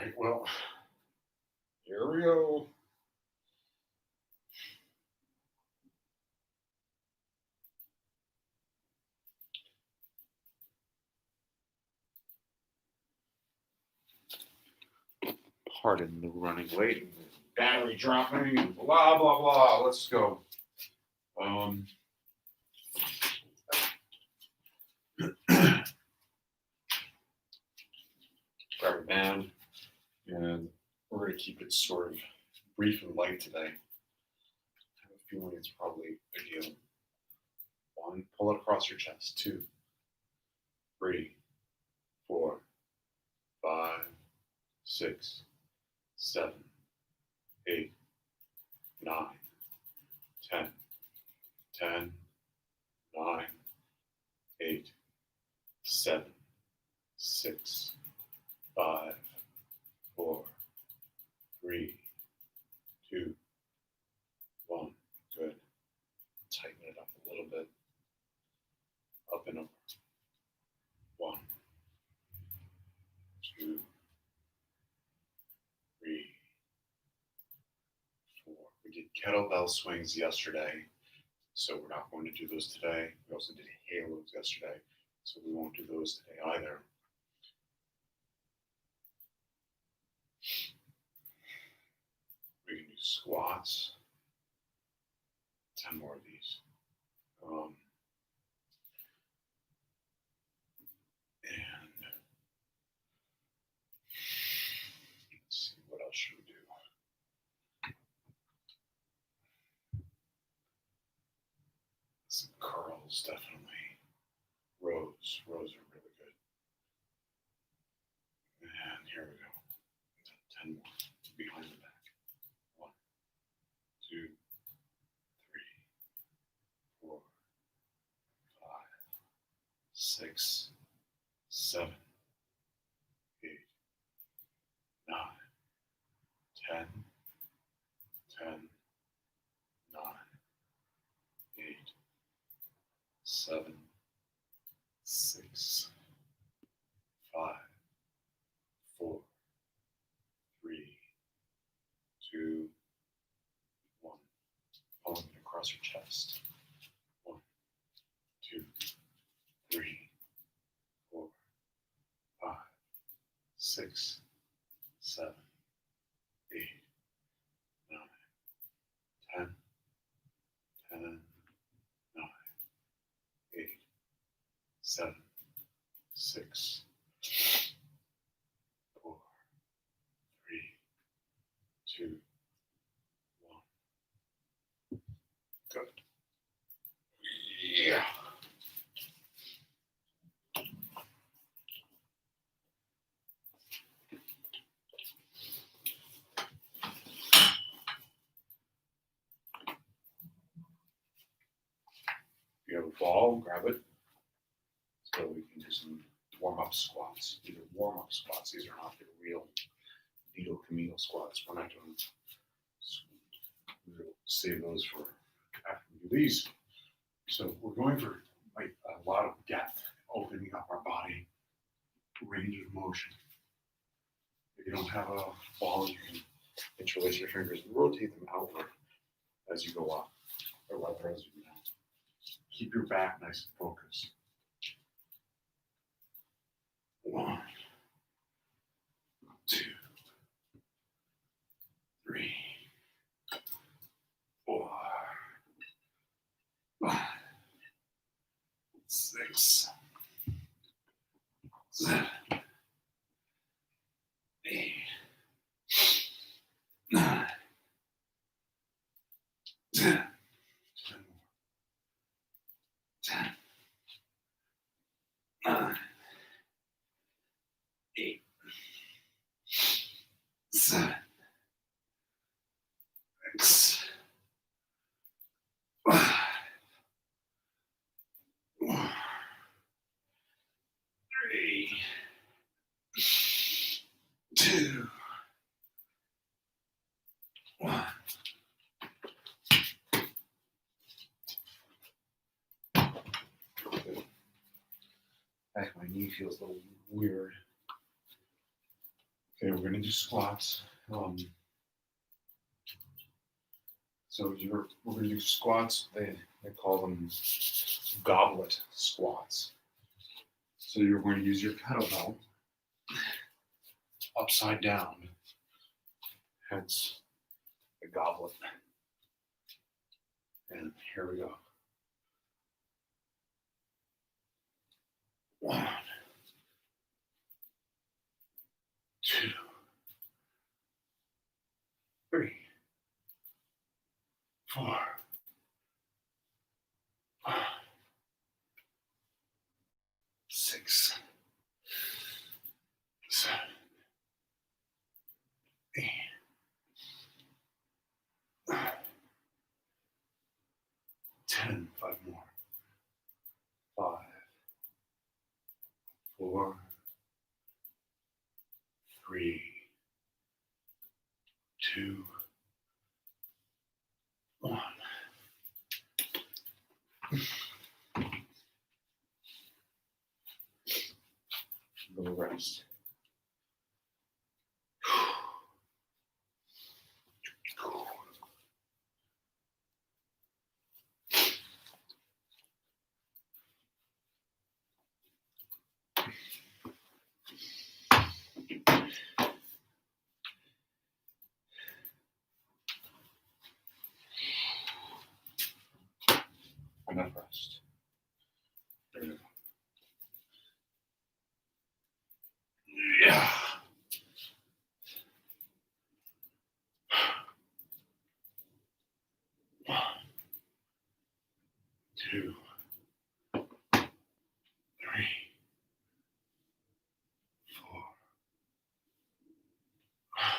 right, well, here we go. Pardon the running late, battery dropping, and blah blah blah. Let's go. Um, grab a band, and we're going to keep it sort of brief and light today. I have a feeling it's probably a deal. 1, pull it across your chest. 2, 3, 4, 5, 6, 7, 8, 9, 10, 10, 9, 8, 7, 6, 5, 4, 3, 2, 1. Good. Tighten it up a little bit. Up and over. 1, 2, 3, 4. We did kettlebell swings yesterday, so we're not going to do those today. We also did halos yesterday, so we won't do those today either. We can do squats. 10 more of these. And let's see, what else should we do? Some curls, definitely. Rows are really good. And here we go. 10 more behind the back. 1, 2, 3, 4, 5, 6, 7, 8, 9, 10, 10, 9, 8, 7, 6, 5, 4, 3, 2, 1. Pulling it across your chest. 1, 2, 3, 4, 5, 6, 7, 8, 9, 10, 10, 9, 8, 7, 6, 4, 3, 2, 1. Good. Yeah. If you have a ball, grab it. So we can do some warm-up squats. These are warm-up squats. These are not the real Vito Camino squats. We're not doing. We'll save those for after we do these. So we're going for like a lot of depth, opening up our body, range of motion. If you don't have a ball, you can interlace your fingers and rotate them outward as you go up, or rather as you go down. Keep your back nice and focused. 1, 2, 3, 4, 5, 6, 7, 8, 9, 10. 10 more. 10, 9, 8, 7, 6, 5, 4, 3, 2, 1. Back my knee feels a little weird. Okay, we're gonna do squats. So we're gonna do squats. They call them goblet squats. So you're going to use your kettlebell upside down, hence the goblet. And here we go. 1, 2, 3, 4, 5, 6, 7, 8, 9, 10. 5 more. 5, 4, 3, 2, 1. Go rest. Enough rest. There we go. Yeah. 1, 2, 3, 4, 5,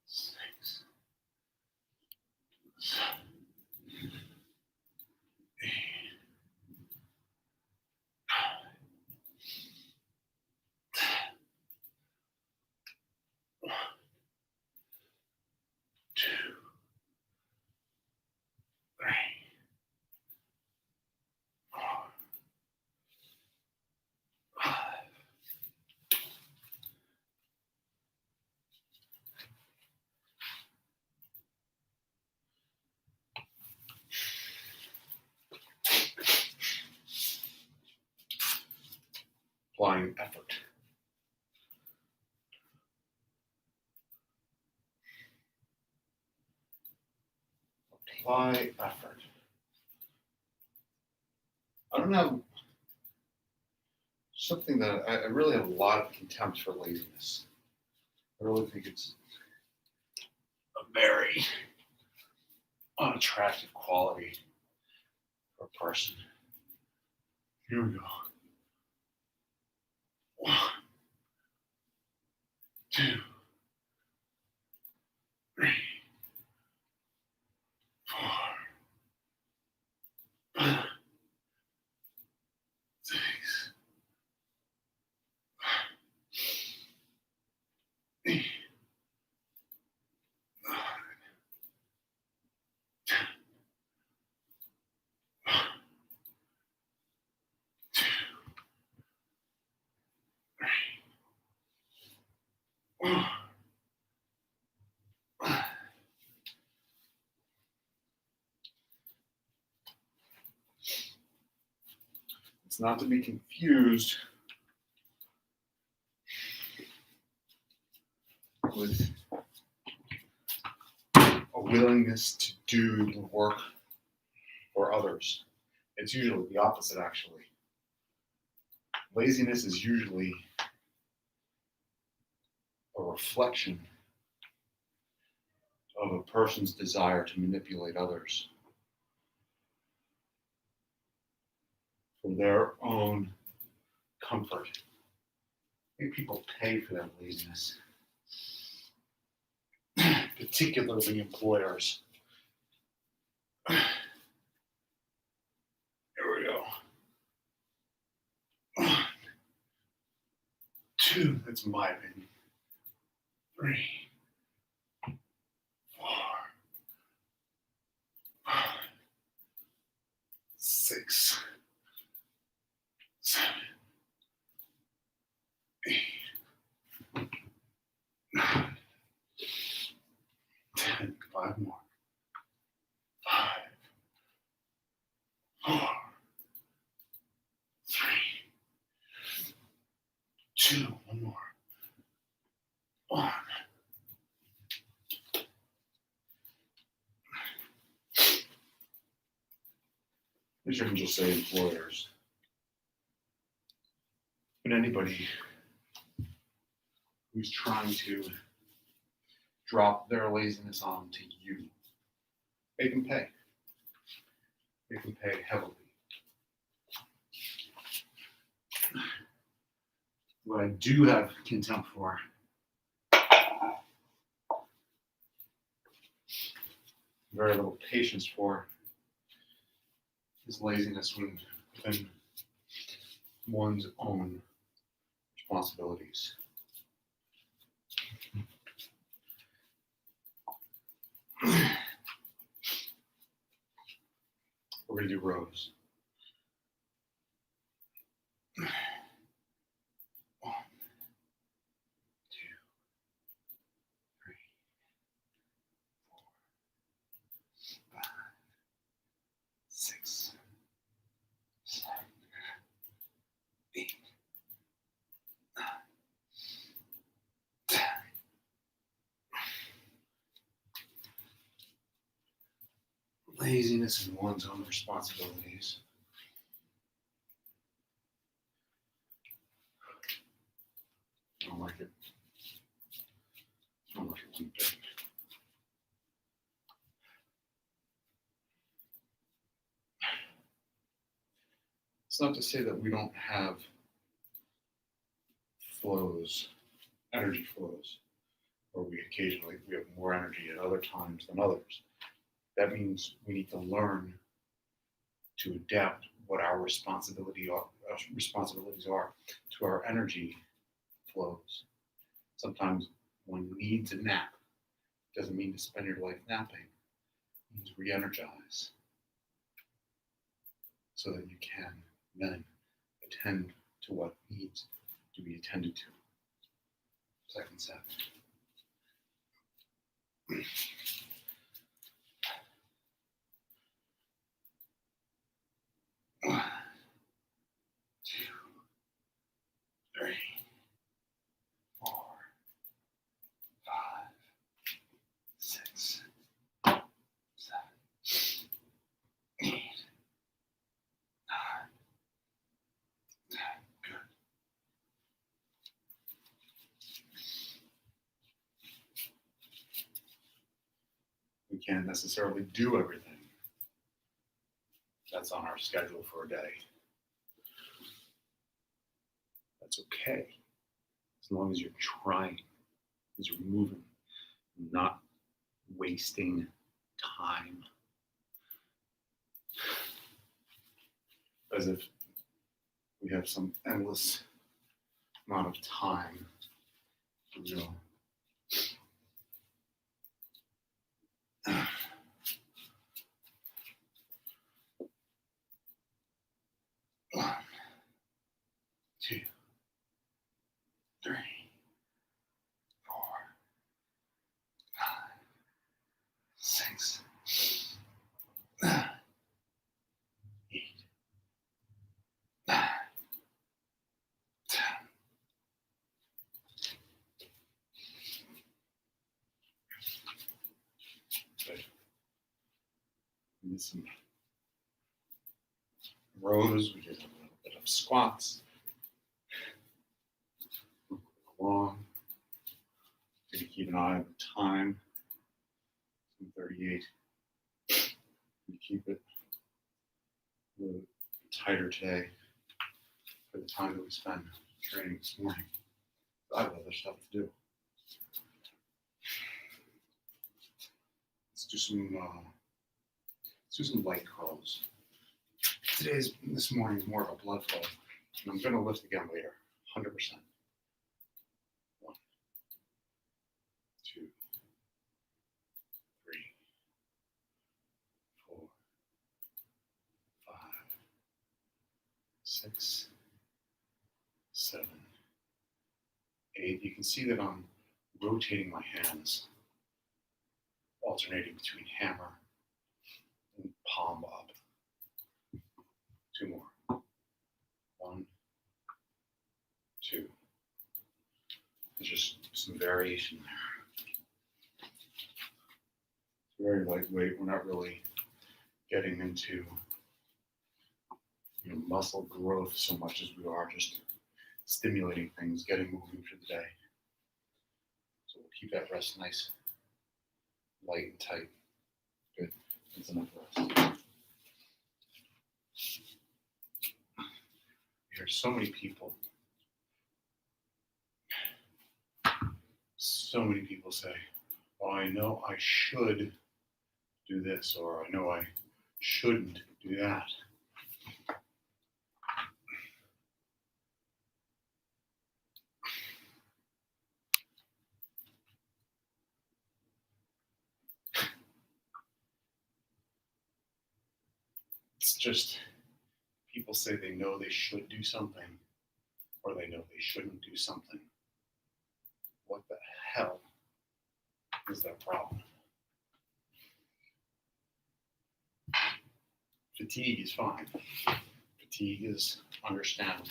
6, 7, 8, 9, 1, 2, 3, 4, 5. Applying effort. Apply effort. I don't have something that I really have a lot of contempt for laziness. I really think it's a very unattractive quality for a person. Here we go. 1, 2, 3, 4, 5, 6, 8, 9, 10. 1, 2, 3, 4, 5. It's not to be confused with a willingness to do the work for others. It's usually the opposite, actually. Laziness is usually a reflection of a person's desire to manipulate others for their own comfort. I think people pay for that laziness, particularly employers. Here we go. 1, 2, that's my opinion. 3, 4, 5, 6, 7, 8, 9, 10, 5 more. 5, 4, 3, 2, one more. 1. I shouldn't just say employers, but anybody who's trying to drop their laziness onto you, they can pay. They can pay heavily. What I do have contempt for very little patience for is laziness within one's own responsibilities. We're going to do rows. 1, 2, 3, 4, 5, 6, 7, 8, 9, 10. Laziness in one's own responsibilities. I don't like it. I don't like it one bit. It's not to say that we don't have flows, energy flows, or we have more energy at other times than others. That means we need to learn to adapt what our responsibilities are to our energy flows. Sometimes one needs a nap. Doesn't mean to spend your life napping. It means re-energize so that you can then attend to what needs to be attended to. Second set. 1, 2, 3, 4, 5, 6, 7, 8, 9, 10. Good. We can't necessarily do everything that's on our schedule for a day. That's okay, as long as you're trying, as you're moving, not wasting time. As if we have some endless amount of time, you know. 1, 2, 3, 4, 5, 6, 7, 8, 9, 10. Good. We did some rows, we did a little bit of squats. Long. Gonna keep an eye on the time. 38. We keep it a little tighter today for the time that we spend training this morning. I have other stuff to do. Let's do some light curls. This morning is more of a blood flow, and I'm going to lift again later, 100%. 1, 2, 3, 4, 5, 6, 7, 8. You can see that I'm rotating my hands, alternating between hammer and palm bob. 2 more. 1, 2. There's just some variation there. It's very lightweight. We're not really getting into muscle growth so much as we are just stimulating things, getting moving through the day. So we'll keep that rest nice, light and tight. Good. That's enough rest. There's so many people. So many people say, well, I know I should do this, or I know I shouldn't do that. It's just people say they know they should do something, or they know they shouldn't do something. What the hell is their problem? Fatigue is fine. Fatigue is understandable.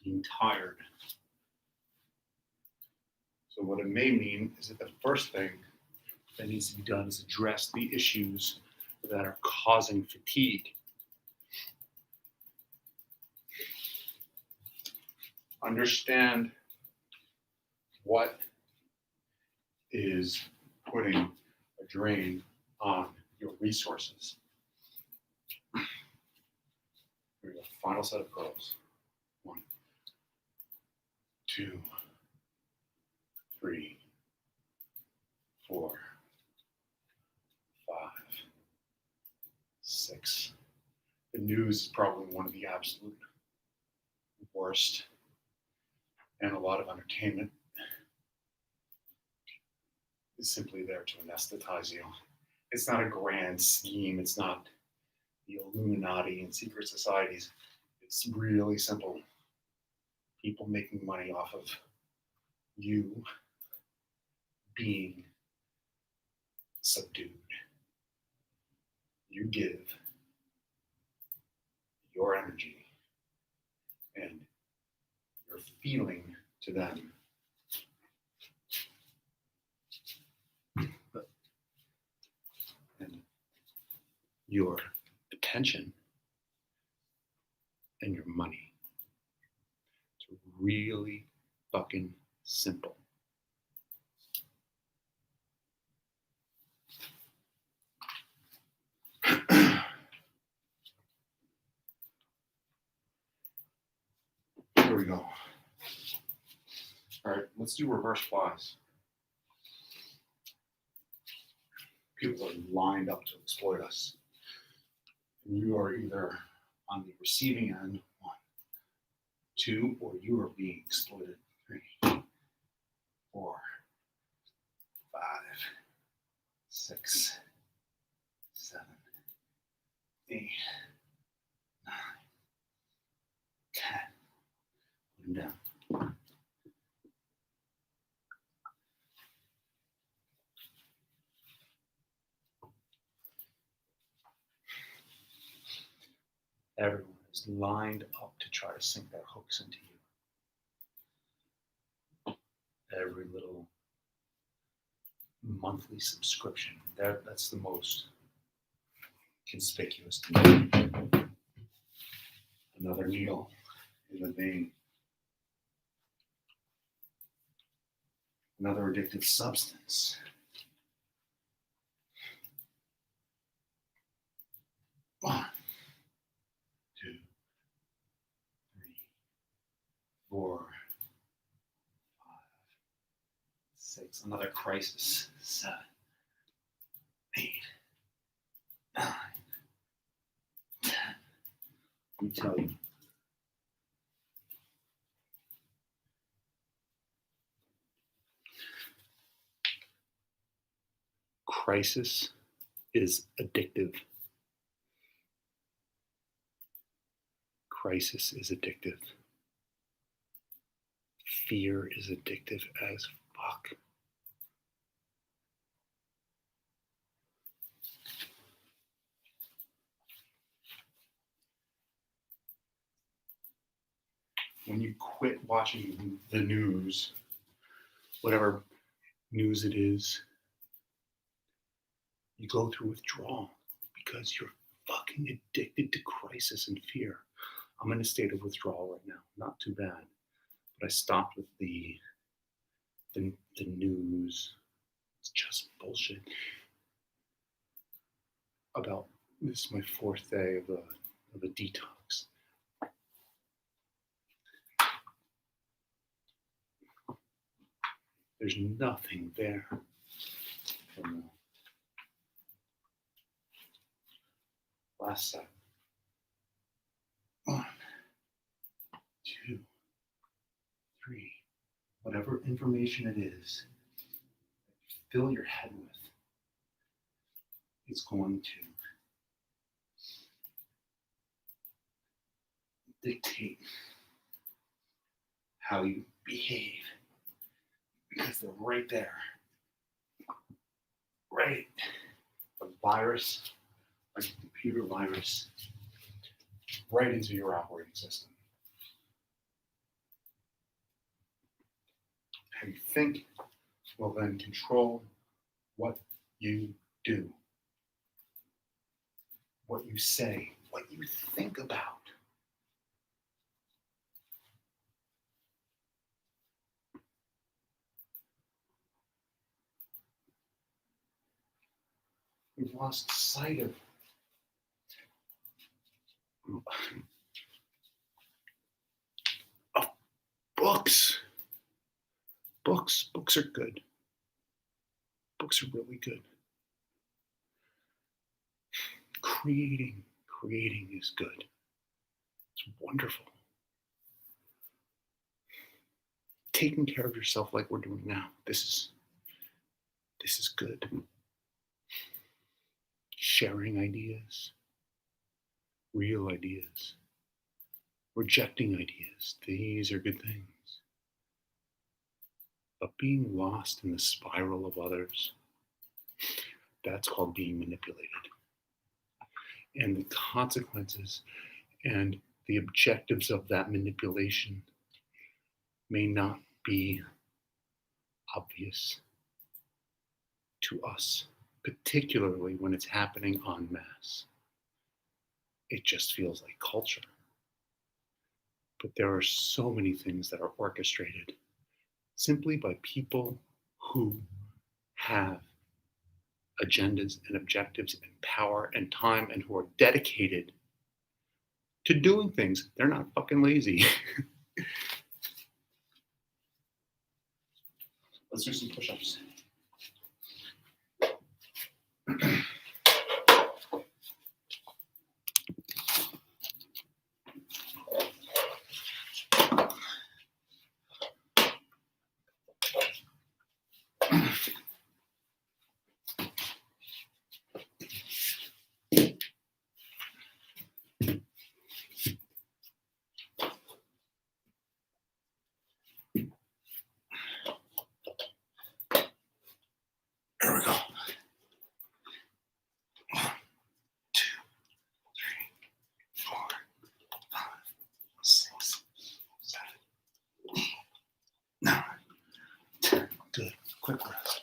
Being tired. So what it may mean is that the first thing that needs to be done is address the issues that are causing fatigue. Understand what is putting a drain on your resources. Here we go. Final set of curls. 1, 2, 3, 4, 5, 6. The news is probably one of the absolute worst, and a lot of entertainment is simply there to anesthetize you. It's not a grand scheme. It's not the Illuminati and secret societies. It's really simple. People making money off of you being subdued. You give your energy and your feeling to them. And your attention and your money. It's really fucking simple. Here we go. All right, let's do reverse flies. People are lined up to exploit us. And you are either on the receiving end, 1, 2, or you are being exploited, 3, 4, 5, 6, 7, 8, 9, 10. Put them down. Everyone is lined up to try to sink their hooks into you. Every little monthly subscription, that's the most conspicuous to me. Another needle in the vein. Another addictive substance. One, 2, 3, 4, 5, 6. Another crisis. 7, 8, 9, 10. Let me tell you. Crisis is addictive. Crisis is addictive. Fear is addictive as fuck. When you quit watching the news, whatever news it is, you go through withdrawal because you're fucking addicted to crisis and fear. I'm in a state of withdrawal right now. Not too bad. But I stopped with the news. It's just bullshit. About this is my fourth day of a detox. There's nothing there from the last set. 1, 2, 3. Whatever information it is that you fill your head with, it's going to dictate how you behave. Because they're right there. Right. A virus, like a computer virus, right into your operating system. How you think will then control what you do, what you say, what you think about. We've lost sight of books. Books are good. Books are really good. Creating is good. It's wonderful. Taking care of yourself like we're doing now. This is good. Sharing ideas, real ideas, rejecting ideas. These are good things. But being lost in the spiral of others, that's called being manipulated. And the consequences and the objectives of that manipulation may not be obvious to us, particularly when it's happening en masse. It just feels like culture. But there are so many things that are orchestrated simply by people who have agendas and objectives and power and time and who are dedicated to doing things. They're not fucking lazy. Let's do some push-ups. Here we go. 1, 2, 3, 4, 5, 6, 7, 8, 9, 10. Good. Quick breath.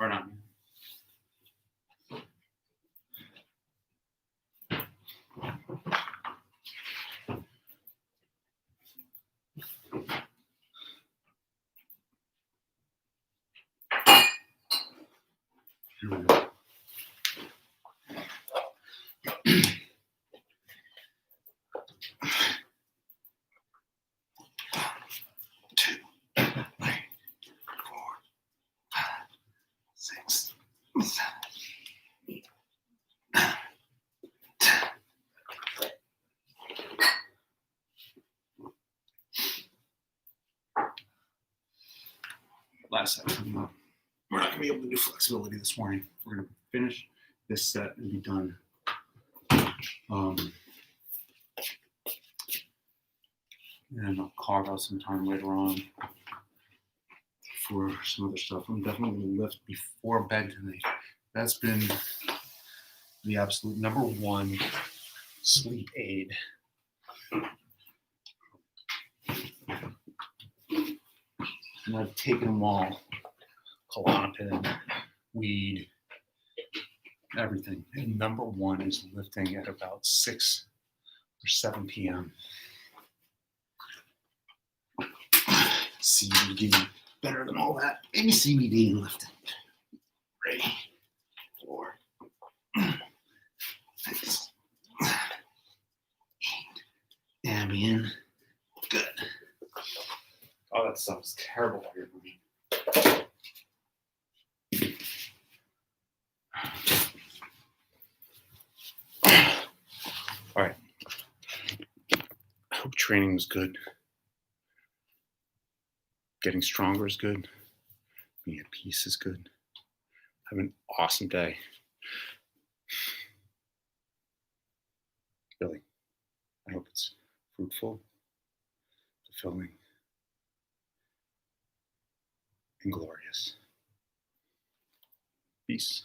Or not. Here we go. Last second. we're not gonna be able to do flexibility this morning. We're gonna finish this set and be done. And I'll carve out some time later on for some other stuff. I'm definitely gonna lift before bed tonight. That's been the absolute number one sleep aid. And I've taken them all. Klonopin, weed, everything. And number one is lifting at about 6 or 7 p.m. CBD, better than all that. Maybe CBD and lifting. Ready for this. Ambien, good. Oh, that stuff is terrible for your body. All right. I hope training was good. Getting stronger is good. Being at peace is good. Have an awesome day. Really, I hope it's fruitful, fulfilling, and glorious. Peace.